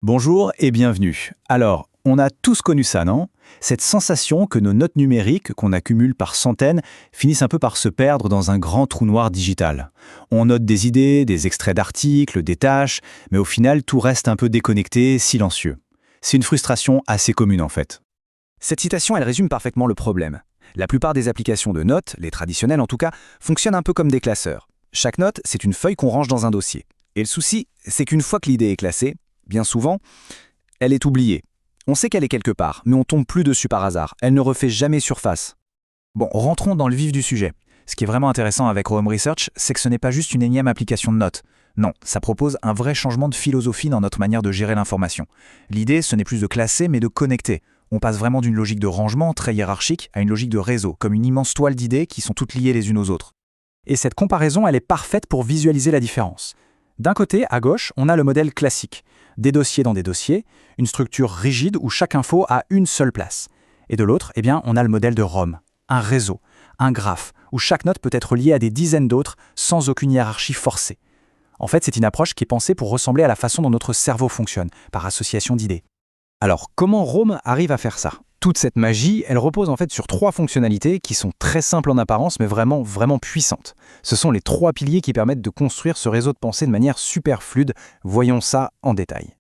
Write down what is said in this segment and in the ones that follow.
Bonjour et bienvenue. Alors, on a tous connu ça, non? Cette sensation que nos notes numériques, qu'on accumule par centaines, finissent un peu par se perdre dans un grand trou noir digital. On note des idées, des extraits d'articles, des tâches, mais au final, tout reste un peu déconnecté, silencieux. C'est une frustration assez commune en fait. Cette citation, elle résume parfaitement le problème. La plupart des applications de notes, les traditionnelles en tout cas, fonctionnent un peu comme des classeurs. Chaque note, c'est une feuille qu'on range dans un dossier. Et le souci, c'est qu'une fois que l'idée est classée, bien souvent, elle est oubliée. On sait qu'elle est quelque part, mais on tombe plus dessus par hasard. Elle ne refait jamais surface. Bon, rentrons dans le vif du sujet. Ce qui est vraiment intéressant avec Roam Research, c'est que ce n'est pas juste une énième application de notes. Non, ça propose un vrai changement de philosophie dans notre manière de gérer l'information. L'idée, ce n'est plus de classer, mais de connecter. On passe vraiment d'une logique de rangement très hiérarchique à une logique de réseau, comme une immense toile d'idées qui sont toutes liées les unes aux autres. Et cette comparaison, elle est parfaite pour visualiser la différence. D'un côté, à gauche, on a le modèle classique. Des dossiers dans des dossiers, une structure rigide où chaque info a une seule place. Et de l'autre, on a le modèle de Roam, un réseau, un graphe, où chaque note peut être liée à des dizaines d'autres sans aucune hiérarchie forcée. En fait, c'est une approche qui est pensée pour ressembler à la façon dont notre cerveau fonctionne, par association d'idées. Alors, comment Roam arrive à faire ça? Toute cette magie, elle repose en fait sur 3 fonctionnalités qui sont très simples en apparence, mais vraiment puissantes. Ce sont les 3 piliers qui permettent de construire ce réseau de pensée de manière super fluide. Voyons ça en détail.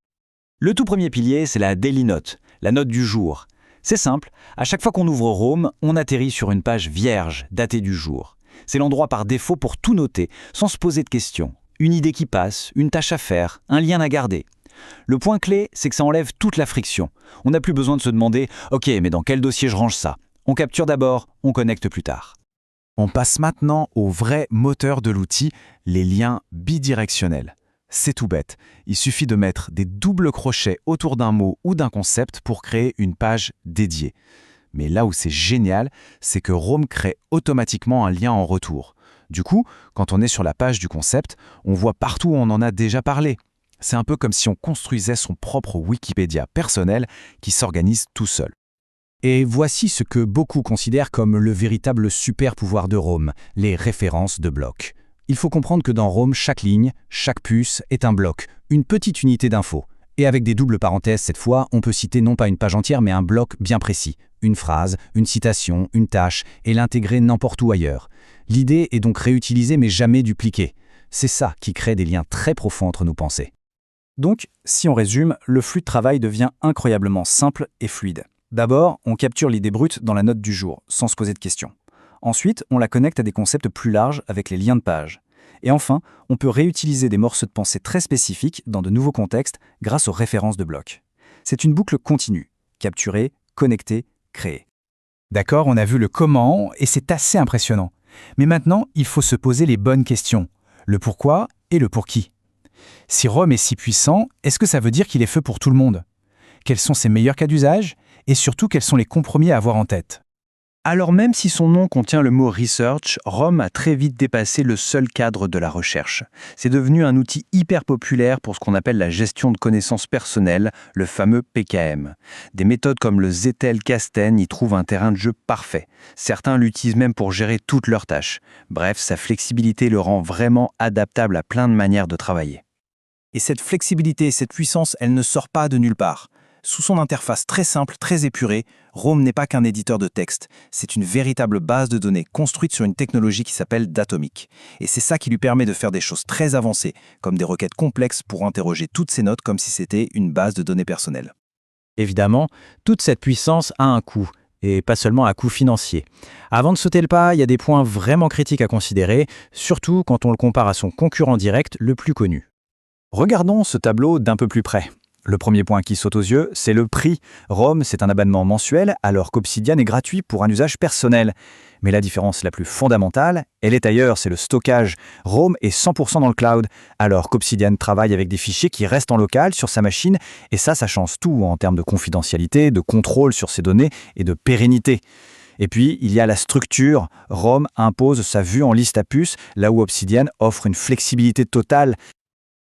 Le tout premier pilier, c'est la Daily Note, la note du jour. C'est simple, à chaque fois qu'on ouvre Roam, on atterrit sur une page vierge, datée du jour. C'est l'endroit par défaut pour tout noter, sans se poser de questions. Une idée qui passe, une tâche à faire, un lien à garder. Le point clé, c'est que ça enlève toute la friction. On n'a plus besoin de se demander « Ok, mais dans quel dossier je range ça ?» On capture d'abord, on connecte plus tard. On passe maintenant au vrai moteur de l'outil, les liens bidirectionnels. C'est tout bête. Il suffit de mettre des doubles crochets autour d'un mot ou d'un concept pour créer une page dédiée. Mais là où c'est génial, c'est que Roam crée automatiquement un lien en retour. Du coup, quand on est sur la page du concept, on voit partout où on en a déjà parlé. C'est un peu comme si on construisait son propre Wikipédia personnel qui s'organise tout seul. Et voici ce que beaucoup considèrent comme le véritable super pouvoir de Roam, les références de blocs. Il faut comprendre que dans Roam, chaque ligne, chaque puce est un bloc, une petite unité d'info. Et avec des doubles parenthèses cette fois, on peut citer non pas une page entière mais un bloc bien précis, une phrase, une citation, une tâche, et l'intégrer n'importe où ailleurs. L'idée est donc réutilisée mais jamais dupliquée. C'est ça qui crée des liens très profonds entre nos pensées. Donc, si on résume, le flux de travail devient incroyablement simple et fluide. D'abord, on capture l'idée brute dans la note du jour, sans se poser de questions. Ensuite, on la connecte à des concepts plus larges avec les liens de page. Et enfin, on peut réutiliser des morceaux de pensée très spécifiques dans de nouveaux contextes grâce aux références de blocs. C'est une boucle continue. Capturer, connecter, créer. D'accord, on a vu le comment et c'est assez impressionnant. Mais maintenant, il faut se poser les bonnes questions. Le pourquoi et le pour qui. Si Roam est si puissant, est-ce que ça veut dire qu'il est fait pour tout le monde? Quels sont ses meilleurs cas d'usage? Et surtout, quels sont les compromis à avoir en tête? Alors même si son nom contient le mot research, Roam a très vite dépassé le seul cadre de la recherche. C'est devenu un outil hyper populaire pour ce qu'on appelle la gestion de connaissances personnelles, le fameux PKM. Des méthodes comme le Zettelkasten y trouvent un terrain de jeu parfait. Certains l'utilisent même pour gérer toutes leurs tâches. Bref, sa flexibilité le rend vraiment adaptable à plein de manières de travailler. Et cette flexibilité et cette puissance, elle ne sort pas de nulle part. Sous son interface très simple, très épurée, Roam n'est pas qu'un éditeur de texte. C'est une véritable base de données construite sur une technologie qui s'appelle Datomic. Et c'est ça qui lui permet de faire des choses très avancées, comme des requêtes complexes pour interroger toutes ces notes comme si c'était une base de données personnelle. Évidemment, toute cette puissance a un coût, et pas seulement un coût financier. Avant de sauter le pas, il y a des points vraiment critiques à considérer, surtout quand on le compare à son concurrent direct le plus connu. Regardons ce tableau d'un peu plus près. Le premier point qui saute aux yeux, c'est le prix. Roam, c'est un abonnement mensuel, alors qu'Obsidian est gratuit pour un usage personnel. Mais la différence la plus fondamentale, elle est ailleurs, c'est le stockage. Roam est 100% dans le cloud, alors qu'Obsidian travaille avec des fichiers qui restent en local sur sa machine, et ça change tout en termes de confidentialité, de contrôle sur ses données et de pérennité. Et puis, il y a la structure. Roam impose sa vue en liste à puces, là où Obsidian offre une flexibilité totale.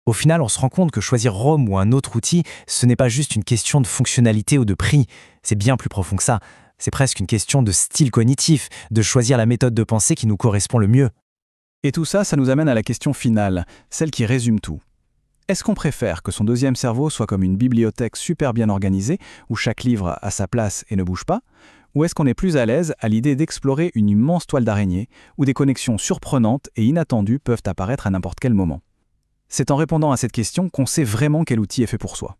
Au final, on se rend compte que choisir Roam ou un autre outil, ce n'est pas juste une question de fonctionnalité ou de prix. C'est bien plus profond que ça. C'est presque une question de style cognitif, de choisir la méthode de pensée qui nous correspond le mieux. Et tout ça, ça nous amène à la question finale, celle qui résume tout. Est-ce qu'on préfère que son deuxième cerveau soit comme une bibliothèque super bien organisée, où chaque livre a sa place et ne bouge pas? Ou est-ce qu'on est plus à l'aise à l'idée d'explorer une immense toile d'araignée, où des connexions surprenantes et inattendues peuvent apparaître à n'importe quel moment? C'est en répondant à cette question qu'on sait vraiment quel outil est fait pour soi.